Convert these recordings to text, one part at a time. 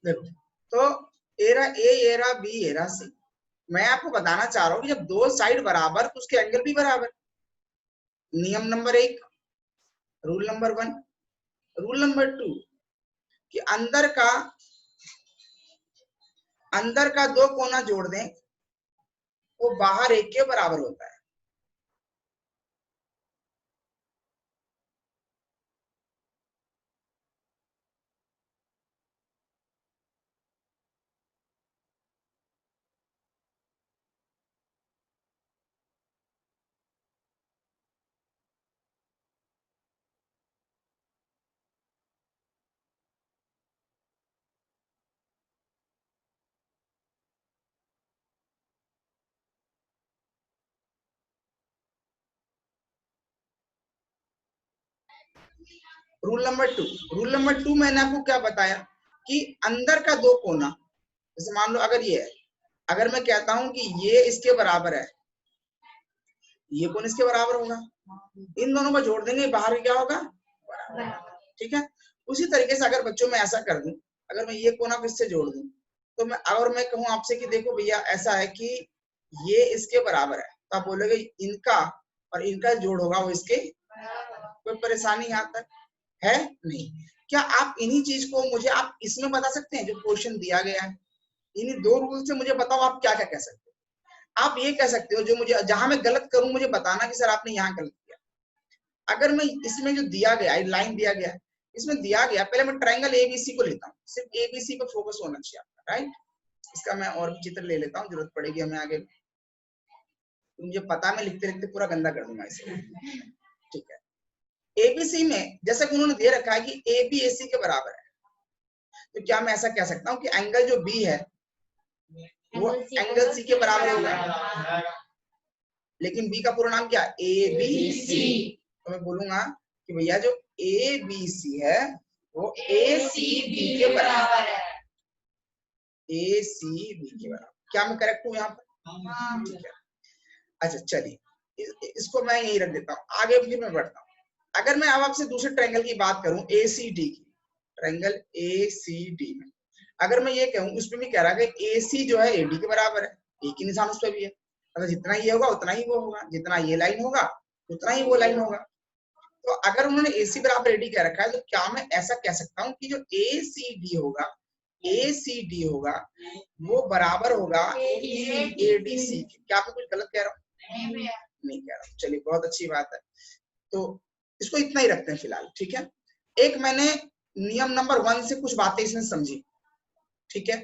देखो, तो एरा ए, era B, era सी, मैं आपको बताना चाह रहा हूँ कि जब दो साइड बराबर तो उसके एंगल भी बराबर। नियम number 1, rule number 1। Rule number 2 कि अंदर का दो कोना जोड़ दें वो बाहर एक के बराबर होता है। रूल नंबर 2 मैंने आपको क्या बताया कि अंदर का दो कोना, जैसे मान लो अगर ये है, अगर मैं कहता हूं कि ये इसके बराबर है, ये कोण इसके बराबर होगा, इन दोनों को जोड़ देंगे बाहर क्या होगा, ठीक है। उसी तरीके से अगर बच्चों में ऐसा कर दूं, अगर मैं ये कोना को इससे जोड़ दूं, तो मैं अगर मैं कहूं आपसे कि देखो भैया ऐसा है कि ये इसके बराबर है, तो आप बोलोगे इनका और इनका जोड़ होगा वो इसके, कोई परेशानी यहाँ तक है नहीं। क्या आप इन्हीं चीज को मुझे आप इसमें बता सकते हैं जो क्वेश्चन दिया गया है, इन्हीं दो रूल से मुझे बताओ आप क्या क्या कह सकते हो। आप ये कह सकते हो जो मुझे जहां मैं गलत करूं मुझे बताना कि सर आपने यहाँ गलत किया। अगर मैं इसमें जो दिया गया लाइन दिया गया, इसमें दिया गया, पहले मैं ट्रायंगल एबीसी को लेता हूँ, सिर्फ एबीसी पे फोकस होना चाहिए आपका, राइट। इसका मैं और भी चित्र ले लेता हूँ, जरूरत पड़ेगी हमें आगे, मुझे पता मैं लिखते लिखते पूरा गंदा कर दूंगा इसे, ठीक है। एबीसी में जैसा कि उन्होंने दे रखा है कि ए बी ए सी के बराबर है, तो क्या मैं ऐसा कह सकता हूँ कि एंगल जो बी है वो एंगल सी के बराबर होगा, लेकिन बी का पूरा नाम क्या, ए बी सी। तो मैं बोलूंगा कि भैया जो ए बी सी है वो ए सी बी के बराबर है, ए सी बी के बराबर। क्या मैं करेक्ट हूँ यहाँ पर, ठीक है। अच्छा चलिए इसको मैं यही रख देता हूँ, आगे फिर मैं बढ़ता हूँ। अगर मैं अब आपसे दूसरे ट्रायंगल की बात करूं, ए सी डी की, ट्रायंगल ए सी डी में अगर मैं ये कहूं, उसमें भी कह रहा है कि ए सी जो है ए डी के बराबर है, एक ही निशान उस पर भी है, अगर जितना ये होगा उतना ही वो होगा, जितना ये लाइन होगा उतना ही वो लाइन होगा। तो अगर उन्होंने ए सी बराबर ए डी कह रखा है, तो क्या मैं ऐसा कह सकता हूँ कि जो ए सी डी होगा, ए सी डी होगा वो बराबर होगा ए डी सी के। क्या मैं कुछ गलत कह रहा हूँ, नहीं कह रहा हूँ, चलिए बहुत अच्छी बात है। तो इसको इतना ही रखते हैं फिलहाल, ठीक है। एक मैंने नियम नंबर 1 से कुछ बातें इसमें समझी, ठीक है,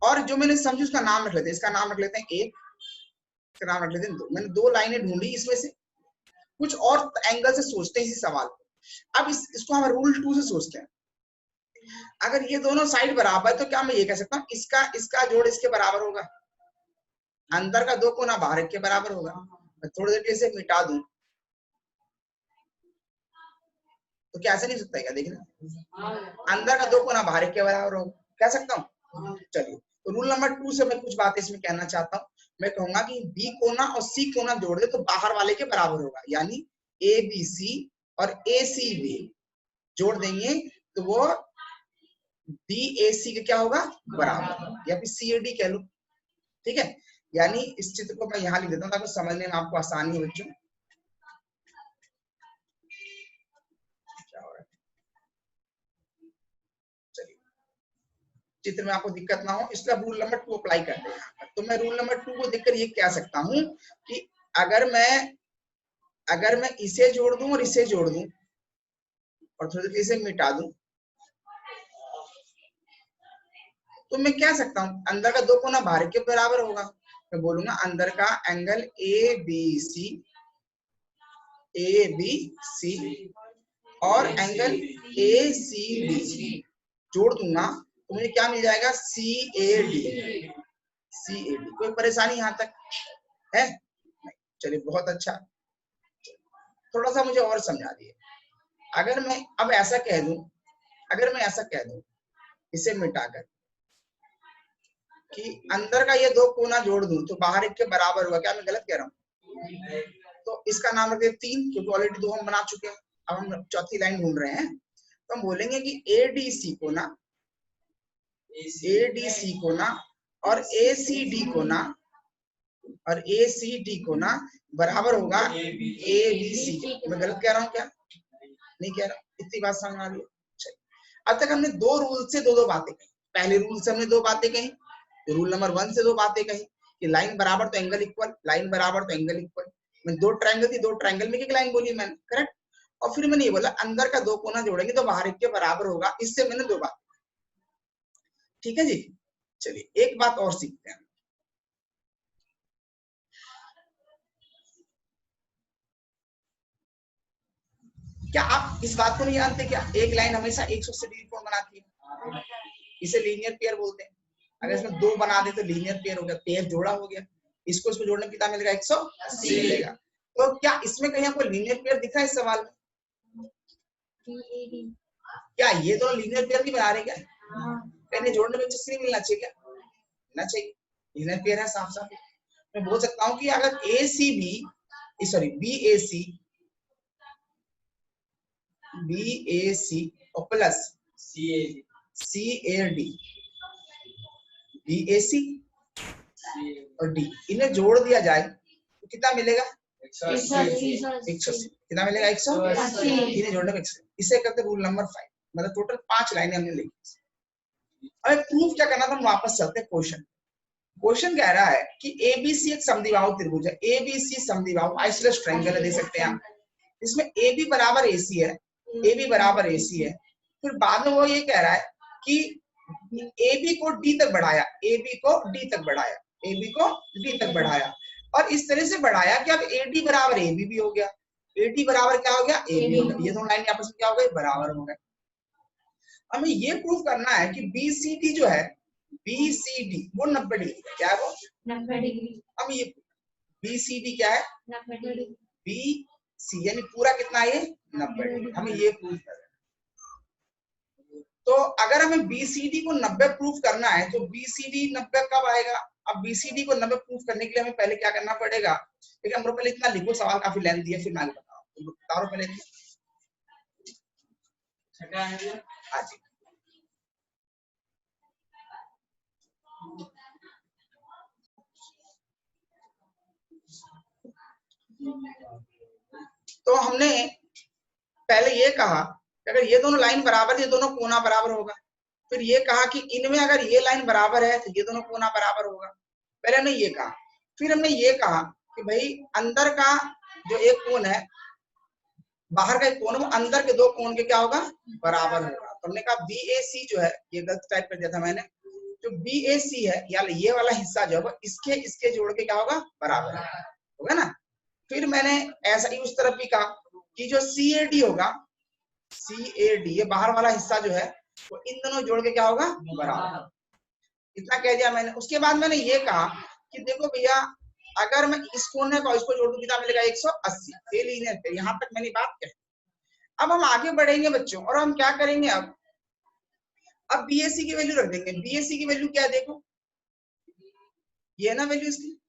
और जो मैंने समझी उसका नाम रख लेते हैं, इसका नाम रख लेते हैं 1, इसका नाम रख लेते हैं 2। मैंने 2 लाइनें ढूंढी, इसमें से कुछ और एंगल से सोचते हैं इसी सवाल को। अब इसको हम रूल 2 से सोचते हैं। अगर ये दोनों साइड बराबर है तो क्या मैं ये कह सकता हूँ इसका जोड़ इसके बराबर होगा, अंदर का दो कोना बाहर के बराबर होगा। मैं थोड़ी देर के लिए इसे मिटा दूं तो क्या ऐसा नहीं सकता क्या, देखना अंदर का दो कोना बाहर के बराबर होगा, कह सकता हूँ। चलिए तो रूल नंबर 2 से मैं कुछ बातें इसमें कहना चाहता हूँ। मैं कहूंगा कि बी कोना और सी कोना जोड़ दे तो बाहर वाले के बराबर होगा, यानी ए बी सी और ए सी बी जोड़ देंगे तो वो डी ए सी का क्या होगा, बराबर, या फिर सी ए डी कह लो, ठीक है। यानी इस चित्र को मैं यहाँ लिख देता हूँ ताकि समझने में आपको आसानी हो बच्चों। चित्र में आपको दिक्कत ना हो इसलिए रूल नंबर 2 अप्लाई करते हैं। तो मैं रूल नंबर 2 को देखकर ये कह सकता हूँ कि अगर मैं इसे जोड़ दूं और इसे जोड़ दूं और थोड़ी देर इसे मिटा दूं तो मैं कह सकता हूँ अंदर का दो कोना बाहर के बराबर होगा। मैं बोलूंगा अंदर का एंगल ए बी सी और एंगल ए सी बी जोड़ दूंगा तो मुझे क्या मिल जाएगा, सी ए डी। कोई परेशानी यहाँ तक है नहीं, चलिए बहुत अच्छा। थोड़ा सा मुझे और समझा दिए। अगर मैं अब ऐसा कह दूं, इसे मिटाकर कि अंदर का ये दो कोना जोड़ दूं तो बाहर एक के बराबर हुआ, क्या मैं गलत कह रहा हूँ। तो इसका नाम रखते 3 क्योंकि ऑलरेडी 2 हम बना चुके हैं, अब हम चौथी लाइन ढूंढ रहे हैं। तो हम बोलेंगे कि एडीसी को ना और एसीडी को ना बराबर होगा एबीसी। मैं गलत कह रहा हूँ क्या? नहीं कह रहा, इतनी बात समझ आ रही है? अब तक हमने दो रूल से दो बातें कही। पहले रूल से हमने दो बातें कही, रूल नंबर 1 से दो बातें कही कि लाइन बराबर तो एंगल इक्वल, लाइन बराबर तो एंगल इक्वल। मैं दो ट्रायंगल थी, दो ट्रायंगल में एक लाइन बोली मैंने, करेक्ट। और फिर मैंने ये बोला अंदर का दो कोना जोड़ेंगे तो बाहर एक के बराबर होगा। इससे मैंने दो बात, ठीक है जी। चलिए एक बात और सीखते हैं। क्या आप इस बात को नहीं जानते क्या एक लाइन हमेशा 180 डिग्री कोण बनाती है? इसे लीनियर पेयर बोलते हैं। अगर इसमें दो बना दे तो लीनियर पेयर हो गया, पेयर जोड़ा हो गया। इसको इसको जोड़ने कितना मिलेगा? 180 मिलेगा। तो क्या इसमें कहीं आपको लीनियर पेयर दिख रहा है इस सवाल में? क्या ये दोनों लीनियर पेयर नहीं बना रहे क्या? इन्हें जोड़ने में नहीं मिलना चाहिए क्या? मिलना चाहिए, लीनियर पेयर है साफ साफ। मैं बोल सकता हूँ कि अगर BAC और प्लस CAD, BAC और D इन्हें जोड़ दिया जाए तो कितना मिलेगा? 180। कितना मिलेगा? 180। इन्हें जोड़ने में 180। इसे कहते हैं रूल नंबर 5। मतलब टोटल 5 लाइनें हमने लिखी। अब प्रूफ क्या करना था, हम वापस चलते हैं क्वेश्चन। क्वेश्चन कह रहा है कि ABC एक समद्विबाहु त्रिभुज है। ABC समद्विबाहु आइसोसेलेस ट्रायंगल है, दे सकते हैं आप। इसमें AB बराबर AC है, AB बराबर AC है। फिर बाद में वो ये कह रहा है कि AB को D तक बढ़ाया, AB को D तक बढ़ाया, AB को D तक बढ़ाया और इस तरह से बढ़ाया कि अब AD बराबर AB भी हो गया, AD बराबर क्या हो गया? AB हो गया। ये दोनों लाइन आपस में क्या हो गए? बराबर हो गए। हमें ये प्रूव करना है कि BCD जो है, BCD वो 90 डिग्री क्या है? वो 90 डिग्री। अब ये BCD क्या है? 90 डिग्री। BC यानी पूरा कितना है? 90 डिग्री। हमें ये प्रूव करना है। तो अगर हमें BCD को 90 प्रूफ करना है तो BCD 90 कब आएगा? अब BCD को 90 प्रूफ करने के लिए हमें पहले क्या करना पड़ेगा? देखिए हम लोग पहले इतना लिखो, सवाल काफी लेंथी है, फिर मैं बता रहा हूं। पहले हाँ जी, तो हमने पहले ये कहा कि अगर ये दोनों लाइन बराबर, ये दोनों कोना बराबर होगा। फिर ये कहा कि इनमें अगर ये लाइन बराबर है तो ये दोनों कोना बराबर होगा। पहले हमने ये कहा। फिर हमने ये कहा कि भाई अंदर का जो एक कोण है, बाहर का एक कोण, वो अंदर के दो कोण के क्या होगा? बराबर होगा। तो हमने कहा BAC जो है, ये गलत टाइप कर दिया था मैंने, जो BAC है या ये वाला हिस्सा जो है इसके जोड़ के क्या होगा? बराबर होगा ना। फिर मैंने ऐसा ही उस तरफ भी कहा कि जो CAD होगा, CAD ये बाहर वाला हिस्सा जो है, वो इन दोनों जोड़ के क्या होगा? बराबर। इतना कह दिया मैंने। उसके बाद मैंने ये कहा कि देखो भैया अगर मैं इस कोने को इसको जोड़ दूं कितना मिलेगा? 180। ये लीनियर पे, यहां तक मैंने बात कही। अब हम आगे बढ़ेंगे बच्चों, और हम क्या करेंगे? अब BAC की वैल्यू रख देंगे। BAC की वैल्यू क्या है? देखो ये है ना वैल्यू इसकी।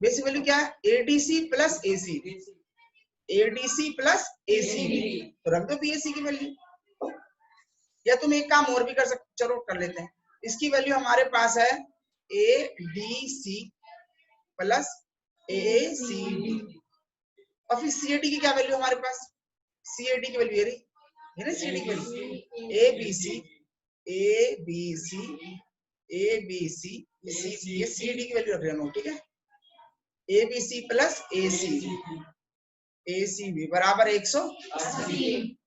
बेसिक वैल्यू क्या है? ADC plus ACD, ADC plus ACD। तो रख दो BAC की वैल्यू। या तुम एक काम और भी कर सकते, चलो कर लेते हैं। इसकी वैल्यू हमारे पास है ADC प्लस ACD। और फिर CAD की क्या वैल्यू हमारे पास? CAD की वैल्यू ये रही है ना, CAD की वैल्यू ABC ये CAD की वैल्यू रख रहे हैं, ठीक है। ABC प्लस ACB बराबर 180।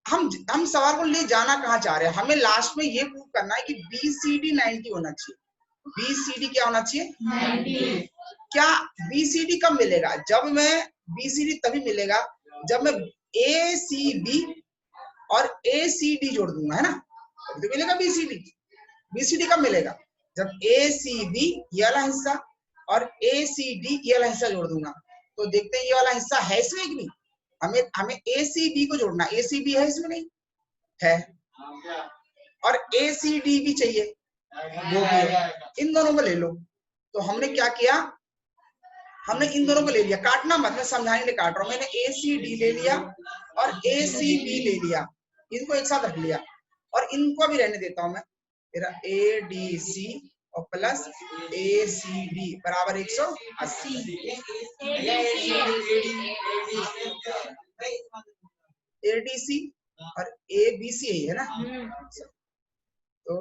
हम सवाल को ले जाना कहाँ चाह रहे हैं? हमें लास्ट में ये प्रूव करना है कि BCD 90 होना चाहिए। BCD क्या होना चाहिए? 90। क्या BCD कब मिलेगा? जब मैं BCD तभी मिलेगा जब मैं ACB और ACD जोड़ दूंगा, है ना, तभी तो मिलेगा BCD। BCD कब मिलेगा? जब ACB ये वाला हिस्सा और ACD ये वाला हिस्सा जोड़ दूंगा। तो देखते हैं ये वाला हिस्सा है इसमें कि नहीं। हमें ACB को जोड़ना। ACB है इसमें? नहीं है। और ACD भी चाहिए, वो भी है। इन दोनों को ले लो। तो हमने क्या किया? हमने इन दोनों को ले लिया। काटना मत, मैं समझाने के लिए काट रहा हूं। मैंने ACD ले लिया और ACB ले लिया। इनको एक साथ रख लिया और इनको भी रहने देता हूं मैं। मेरा ADC और प्लस ACD बराबर 180। ADC और ABC है ना, तो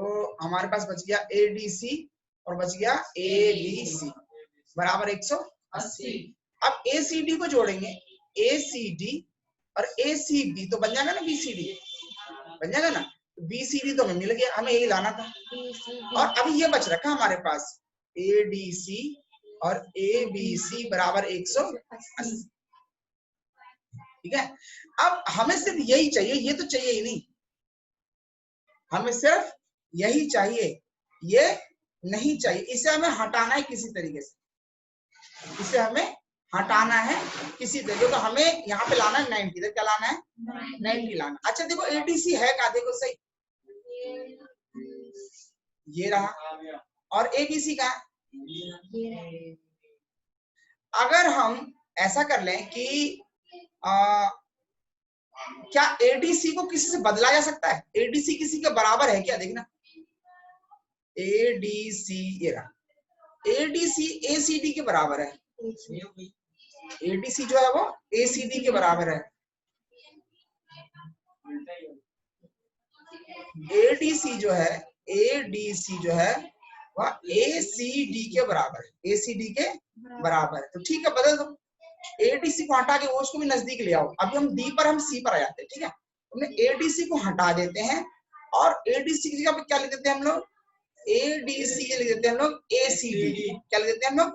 हमारे पास बच गया ADC और बच गया ABC बराबर 180। अब ACD को जोड़ेंगे, ACD और ACB तो बन जाएगा ना BCD, बन जाएगा ना। BCD तो हमें मिल गया, हमें यही लाना था। और अभी ये बच रखा हमारे पास ADC और ABC बराबर 180। ठीक है, अब हमें सिर्फ यही चाहिए, ये तो चाहिए ही नहीं, हमें सिर्फ यही चाहिए, ये नहीं चाहिए। इसे हमें हटाना है किसी तरीके से, इसे हमें हटाना है किसी तरीके। तो हमें यहाँ पे लाना है 90, इधर क्या लाना है 90 लाना। अच्छा देखो ADC है क्या, देखो सही, ये रहा, और ABC का अगर हम ऐसा कर लें कि क्या ADC को किसी से बदला जा सकता है, ADC किसी के बराबर है क्या, देखना ADC, ये रहा, ADC ACD के बराबर है, ADC जो है वो ACD के बराबर है, ADC जो है वह ACD के बराबर है, ACD के बराबर है। तो ठीक है, बदल दो, ADC को हटा के वो उसको भी नजदीक ले आओ। अभी हम D पर, हम C पर आ जाते हैं। ठीक है, हमने ADC को हटा देते हैं और ADC की जगह पे क्या लिख देते हैं हम लोग, ADC के लिख देते हैं हम लोग ACD, क्या लिख देते हैं हम लोग,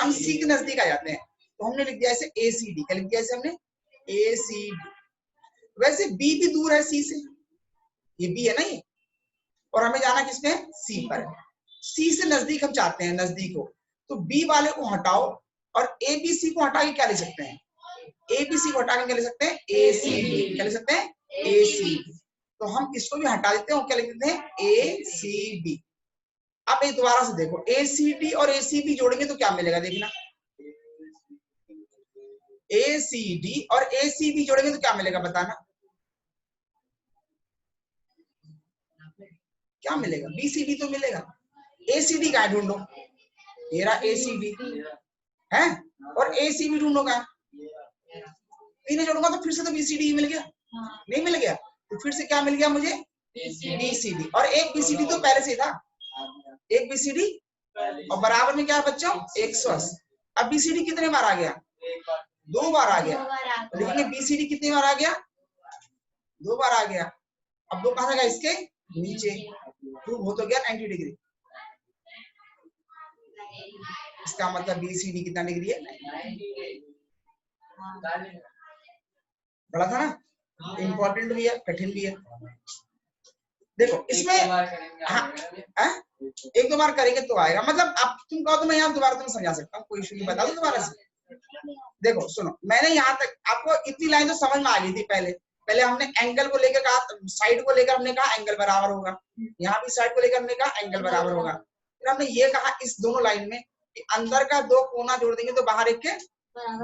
हम C के नजदीक आ जाते हैं, तो हमने लिख दिया ऐसे ACD, क्या लिख दिया ऐसे हमने ACD। वैसे B भी दूर है C से, ये B है ना ये, और हमें जाना किसमें, C पर। C से नजदीक हम चाहते हैं, नजदीक हो, तो B वाले को हटाओ और ABC को हटा के क्या ले सकते हैं, ABC को हटा के क्या ले सकते हैं ACD, क्या ले सकते हैं ACD। तो हम इसको भी हटा देते हैं और क्या लिख देते हैं ACB। अब एक दोबारा से देखो, ACD और ACB जोड़ेंगे तो क्या मिलेगा, देखना ACD और ACB जोड़ेंगे तो क्या मिलेगा, बताना क्या मिलेगा, BCD तो मिलेगा, ACD का ढूंढो, ये रहा ACD है, और ACB ढूंढो का, तीनों जोड़ूंगा तो फिर से तो BCD मिल गया, नहीं मिल गया, तो फिर से क्या मिल गया मुझे BCD, और एक BCD तो पहले से था, एक BCD और बराबर में क्या है बच्चों 180। अब BCD कितने बार आ गया, 2 बार आ गया, लिखेंगे BCD कितनी बार आ गया, 2 बार आ गया। अब 2 कहां जाएगा, इसके नीचे, प्रूव हो तो गया 90 डिग्री। इसका मतलब BCD कितना डिग्री है, बड़ा था ना, इंपॉर्टेंट भी है, कठिन भी है। देखो इसमें हाँ, 1-2 बार करेंगे तो आएगा, मतलब आप तुम कहो तो मैं यहाँ दोबारा तुम्हें समझा सकता हूँ, कोई इशू नहीं, बता दो दोबारा से। देखो सुनो, मैंने यहाँ तक आपको इतनी लाइन तो समझ में आ गई थी। पहले हमने एंगल को लेकर कहा, साइड को लेकर हमने कहा एंगल बराबर होगा, यहाँ भी साइड को लेकर हमने कहा एंगल बराबर होगा। फिर हमने ये कहा इस दोनों लाइन में कि अंदर का 2 कोना जोड़ देंगे तो बाहर एक के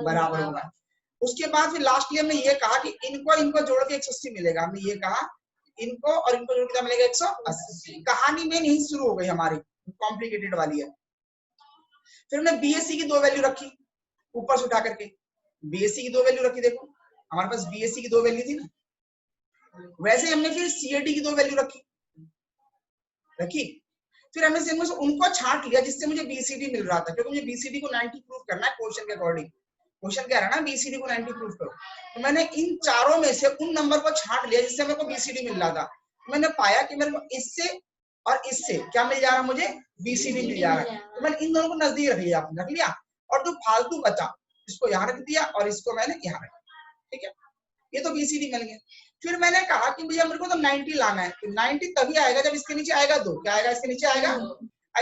बराबर होगा। उसके बाद फिर लास्टली हमने ये कहा कि इनको जोड़ के 180 मिलेगा। हमने ये कहा इनको और इनको जोड़ के मिलेगा 180। कहानी में नहीं शुरू हो गई हमारी, कॉम्प्लिकेटेड वाली है। फिर हमने BSc की 2 वैल्यू रखी ऊपर से उठा करके, BSc की 2 वैल्यू रखी। देखो हमारे पास BSc की 2 वैल्यू थी ना, वैसे हमने फिर CAD की 2 वैल्यू रखी। फिर हमने से उनको छांट लिया जिससे मुझे BCD मिल रहा था, क्योंकि मुझे BCD को 90 प्रूफ करना है क्वेश्चन के अकॉर्डिंग। क्वेश्चन कह रहा है ना BCD को 90 प्रूफ करो, तो मैंने इन चारों में से उन नंबर को छांट लिया जिससे मेरे को BCD मिल रहा था। मैंने पाया कि मेरे को इससे और इससे क्या मिल जा रहा है, मुझे BCD मिल जा रहा है। तो मैंने इन दोनों को नजदीक रख लिया और जो फालतू बचा इसको यहाँ रख दिया और इसको मैंने यहाँ रख दिया। ठीक है, ये तो BCD मिल गया। फिर मैंने कहा कि भैया मेरे को तो 90 लाना है, तो 90 तभी आएगा जब इसके नीचे आएगा 2। क्या आएगा, इसके नीचे आएगा,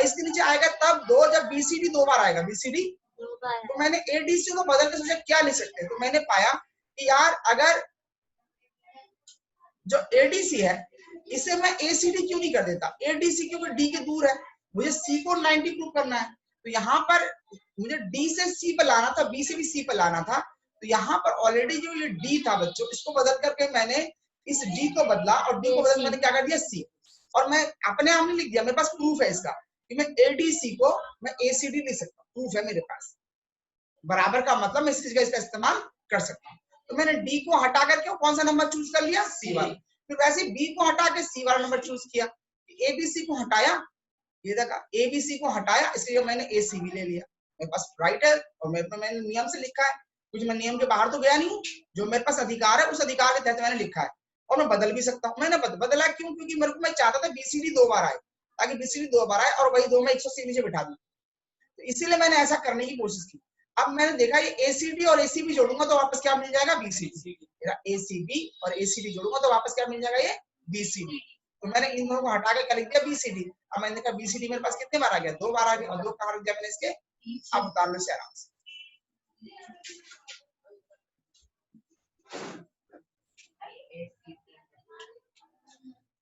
इसके नीचे आएगा तब 2, जब BCD 2 बार आएगा BCD। तो मैंने ADC को बदल के सोचा क्या लिख सकते हैं, तो मैंने पाया कि यार अगर जो ADC है इसे मैं ACD क्यों नहीं कर देता, ADC क्योंकि D के दूर है, मुझे C को 90 प्रूव करना है, तो यहाँ पर मुझे D से C पर लाना था, B से भी C पर लाना था। तो यहाँ पर ऑलरेडी जो ये D था बच्चों, इसको बदल करके मैंने इस डी को बदला और डी को बदल मैंने क्या कर दिया सी, और मैं अपने आप नहीं लिख दिया, मेरे पास प्रूफ है इसका कि मैं एडीसी को मैं एसीडी लिख सकता हूँ, प्रूफ है मेरे पास। बराबर का मतलब मैं इस चीज का इसका इस्तेमाल कर सकता हूँ। तो मैंने डी को हटा करके कौन सा नंबर चूज कर लिया, सी वाला। फिर वैसे बी को हटा के सी वाला नंबर चूज किया, एबीसी को हटाया, ये देखा एबीसी को हटाया, इसलिए मैंने एसीबी ले लिया। मेरे पास राइट है और मैंने नियम से लिखा है, कुछ मैं नियम के बाहर तो गया नहीं हूँ, जो मेरे पास अधिकार है उस अधिकार के तहत मैंने लिखा है, और मैं बदल भी सकता हूँ। मैंने बदला क्यों, क्योंकि मेरे को मैं चाहता था बीसीडी 2 बार आए, ताकि बीसीडी 2 बार आए और वही 2 में 180 नीचे बिठा दूं, तो इसीलिए मैंने ऐसा करने की कोशिश की। अब मैंने देखा ये एसीडी और एसीबी जोड़ूंगा तो वापस क्या मिल जाएगा, बीसीडी। एसीबी और एसीडी जोड़ूंगा तो वापस क्या मिल जाएगा, ये बीसीडी। तो मैंने इन दोनों को हटा के कर लिख दिया बीसीडी। अब मैंने देखा बीसीडी मेरे पास कितने बार आ गया, 2 बार आ गया, और 2 कहां रख दिया मैंने इसके, अब उतार लो इसे आराम से।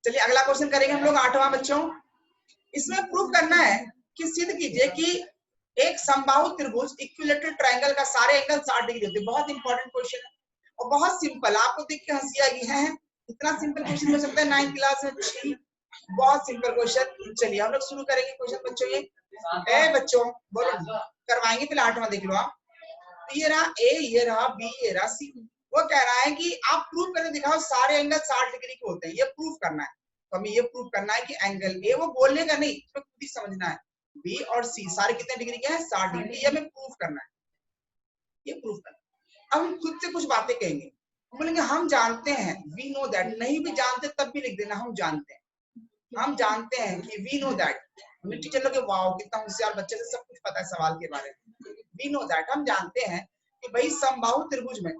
चलिए अगला क्वेश्चन करेंगे हम लोग 8वां बच्चों। इसमें प्रूव करना है कि सिद्ध कीजिए कि एक समबाहु त्रिभुज इक्विलैटरल ट्रायंगल का सारे एंगल 60 डिग्री होते हैं। बहुत इंपॉर्टेंट क्वेश्चन है और बहुत सिंपल, आपको देख के हंसी आएगी है इतना सिंपल क्वेश्चन हो सकता है 9th क्लास में, बहुत सिंपल क्वेश्चन। चलिए हम लोग शुरू करेंगे क्वेश्चन बच्चों। ये बच्चों बोलो करवाएंगे, पहले 8वां देख लो आप। ये रहा ए, ये रहा बी, ये रहा सी। वो कह रहा है कि आप प्रूव करके दिखाओ सारे एंगल 60 डिग्री के होते हैं, ये प्रूव करना है। तो हमें ये प्रूव करना है कि एंगल ए, वो बोलने का नहीं, इसमें खुद ही समझना है, बी और सी सारे कितने डिग्री के हैं, 60 डिग्री। ये हमें प्रूव करना है, ये प्रूव करना है। अब हम खुद से कुछ बातें कहेंगे, हम बोलेंगे हम जानते हैं, वी नो दैट। नहीं भी जानते तब भी लिख देना हम जानते हैं, हम जानते हैं कि वी नो दैट। टीचर लोग वाओ कितना होशियार बच्चे से सब कुछ पता है सवाल के बारे में। वी नो दैट, हम जानते हैं कि भाई समबाहु त्रिभुज में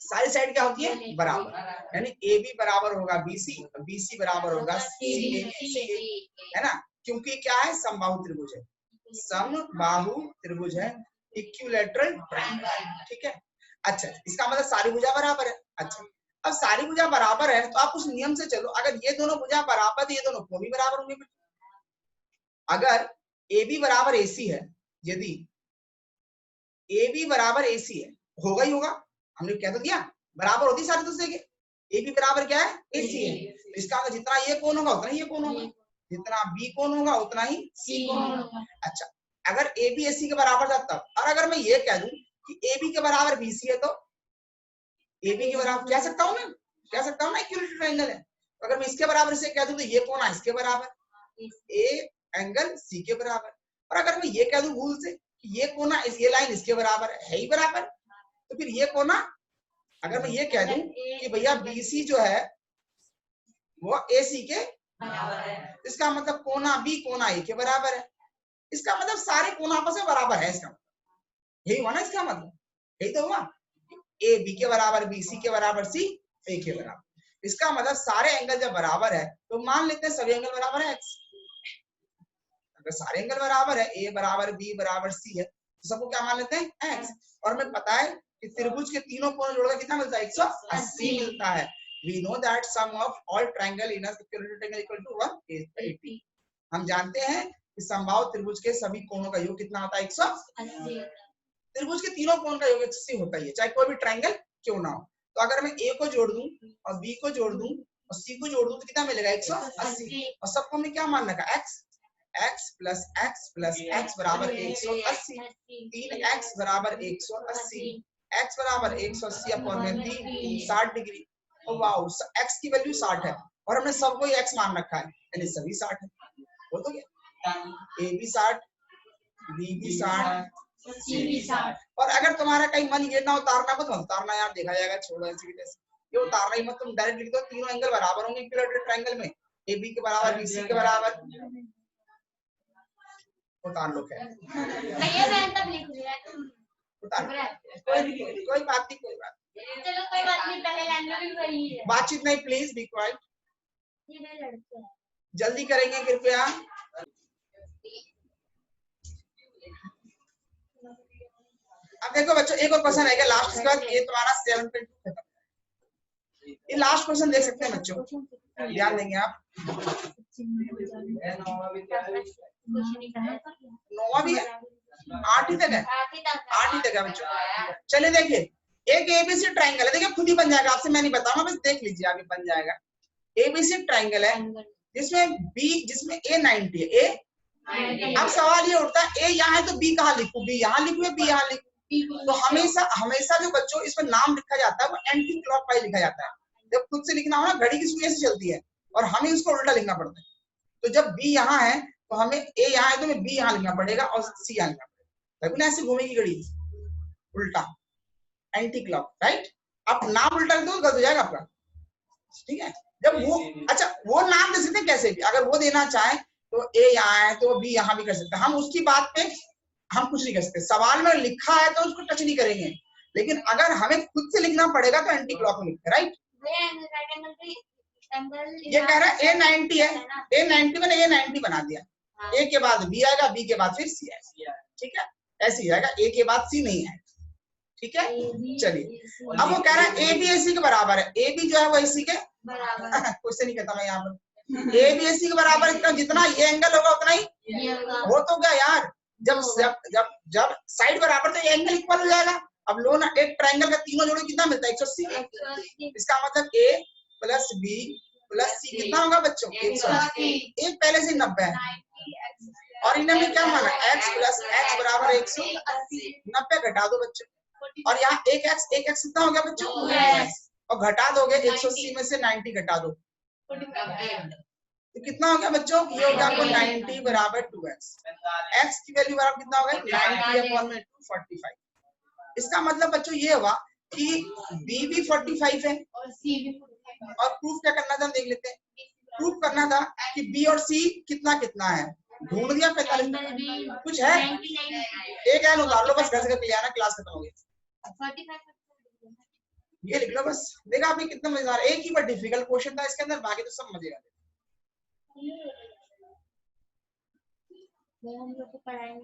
सारी साइड क्या होती है, बराबर, यानी ए बी बराबर होगा बीसी, बीसी बराबर होगा सी है ना, क्योंकि क्या है समबाहु त्रिभुज है, समबाहु त्रिभुज है, इक्विलैटरल ट्रायंगल, ठीक है। अच्छा इसका मतलब सारी भुजा बराबर है। अच्छा अब सारी भुजा बराबर है तो आप उस नियम से चलो, अगर ये दोनों भुजा बराबर तो ये दोनों कोण भी बराबर होंगे। अगर ए बी बराबर एसी है, यदि ए बी बराबर एसी है, होगा ही होगा, हमने कह तो दिया बराबर होती सारे दूसरे के। ए बी बराबर क्या है, एसी है, तो इसका मतलब जितना ये कोण होगा उतना ही ये कोण होगा, जितना बी कोण होगा उतना ही सी कोण होगा। अच्छा अगर ए बी एसी के बराबर था तब, और अगर मैं ये कह दूं कि ए बी के बराबर बीसी है, तो ए बी के बराबर कह सकता हूं मैं, कह सकता हूं ना इक्विलैटरल ट्रायंगल है। तो अगर मैं इसके बराबर से कह दूं तो ये कोण है इसके बराबर, ए एंगल सी के बराबर। और अगर मैं ये कह दूं भूल से कि ये कोना ये लाइन इसके बराबर है ही बराबर, तो फिर ये कोना, अगर मैं ये कह दूं कि भैया बीसी जो है वो एसी के बराबर है, इसका मतलब कोना बी कोना ए के बराबर है। इसका मतलब सारे कोना आपस में बराबर है, इसका मतलब यही हुआ ना, इसका मतलब यही तो हुआ, ए बी के बराबर, बी सी के बराबर, सी ए के बराबर। इसका मतलब सारे एंगल जब बराबर है तो मान लेते हैं सभी एंगल बराबर है एक्स। अगर सारे एंगल बराबर है, ए बराबर बी बराबर सी है, तो सबको क्या मान लेते हैं एक्स। और हमें पता है कि त्रिभुज के तीनों कोण जोड़कर कितना मिलता है, 180 मिलता है। We know that sum of all triangle in a equilateral triangle equal to 180। हम जानते हैं कि समबाहु त्रिभुज के सभी कोणों का योग कितना होता है, 180। त्रिभुज के तीनों कोण का योग 180 होता है, चाहे कोई भी ट्रायंगल क्यों ना हो। तो अगर मैं ए को जोड़ दूं और बी को जोड़ दूं और सी को जोड़ दूं तो कितना मिलेगा, 180। और सबको हमें क्या मान रखा, एक्स, x प्लस x बराबर 180, 3x बराबर 180, x बराबर 180 अपॉन में 60 डिग्री। और वाओ x की वैल्यू 60 है और हमने सबको x मान रखा है, यानी सभी 60 है। हो तो गया, a भी 60, b भी 60, c भी 60। और अगर तुम्हारा कहीं मन ये ना उतारना मत उतारना यार, देखा जाएगा, छोड़ो ऐसी ये उतारना ही मत, तुम डायरेक्ट लिख दो तीनों एंगल बराबर होंगे इक्विलैटरल ट्रायंगल में, ए बी के बराबर बी सी के बराबर, उतार लो। खैर कोई बात नहीं, कोई बात चलो कोई बात नहीं, पहले लाइन में भी वही है। बातचीत नहीं, प्लीज बी क्वाइट, जल्दी करेंगे कृपया। अब देखो बच्चों एक और क्वेश्चन रहेगा लास्ट, इसके बाद ये तुम्हारा 7.2 खत्म। ये लास्ट क्वेश्चन देख सकते हैं बच्चों, ध्यान देंगे आप। नौवां भी है, 8 ही तक है, 8 ही तक है बच्चों। चलिए देखिए एक एबीसी ट्राइंगल है, देखिए खुद ही बन जाएगा, आपसे मैं नहीं बताऊंगा, बस देख लीजिए आगे बन जाएगा। एबीसी ट्राइंगल है जिसमें ए 90 है। ए अब सवाल ये उठता है ए यहाँ है तो बी कहाँ लिखूं, बी यहाँ लिखूं या बी यहाँ लिखूं? तो हमेशा जो बच्चों इसमें नाम लिखा जाता है वो एंटी क्लॉकवाइज लिखा जाता है। जब खुद से लिखना हो ना, घड़ी की सुई से चलती है और हमें उसको उल्टा लिखना पड़ता है। तो जब बी यहाँ है तो हमें ए यहाँ है तो हमें बी यहाँ लिखना पड़ेगा और सी यहाँ लिखना पड़ेगा, तभी ना ऐसे घूमेगी घड़ी उल्टा, एंटी क्लॉक, राइट। अब नाम उल्टा कर दो गलत हो जाएगा आपका, ठीक है। जब वो अच्छा वो नाम दे सकते हैं कैसे भी, अगर वो देना चाहे तो ए यहाँ है तो बी यहाँ भी कर सकते हैं, हम उसकी बात पे हम कुछ नहीं कर सकते। सवाल में लिखा है तो उसको टच नहीं करेंगे, लेकिन अगर हमें खुद से लिखना पड़ेगा तो एंटी क्लॉक में लिखते हैं, राइट। ये कह रहा है A90 है, A90 मैंने A90 बना दिया, A के बाद B आएगा, B के बाद फिर C आएगा, ठीक है, ऐसे ही आएगा, A के बाद C नहीं है, ठीक है। चलिए अब वो कह रहा है AB AC के बराबर है, AB जो है वो AC के क्वेश्चन नहीं कहता मैं यहाँ पर, AB AC के बराबर इतना, जितना ये एंगल होगा उतना ही हो तो क्या यार, जब जब जब साइड बराबर तो ये एंगल इक्वल हो जाएगा। अब लो ना, एक ट्राइंगल का तीनों जोड़े कितना मिलता है 180, इसका मतलब A plus B plus C कितना होगा बच्चों 180, एक पहले से 90 है और इन्होंने क्या माना x प्लस x बराबर 180, 90 घटा दो बच्चों, और यहाँ एक x कितना हो गया बच्चों और घटा दोगे 180 में से 90 घटा दो तो कितना हो गया बच्चों, ये हो गया आपको 90 बराबर 2x, x की वैल्यू बराबर कितना होगा 90/245। इसका मतलब बच्चों ये हुआ कि b भी 45 है और c भी 45 है, और प्रूफ क्या करना था देख लेते हैं। प्रूफ करना था कि b और c कितना कितना है, ढूंढ दिया 45 कुछ है, एक लाइन उतार लो बस, घर से करके आना, क्लास खत्म हो गई, ये लिख लो बस। देखा आपने कितना मजेदार, एक ही पर डिफिकल्ट क्वेश्चन था इसके अंदर, बाकी तो सब मजे आते। हम लोग को पढ़ाएंगे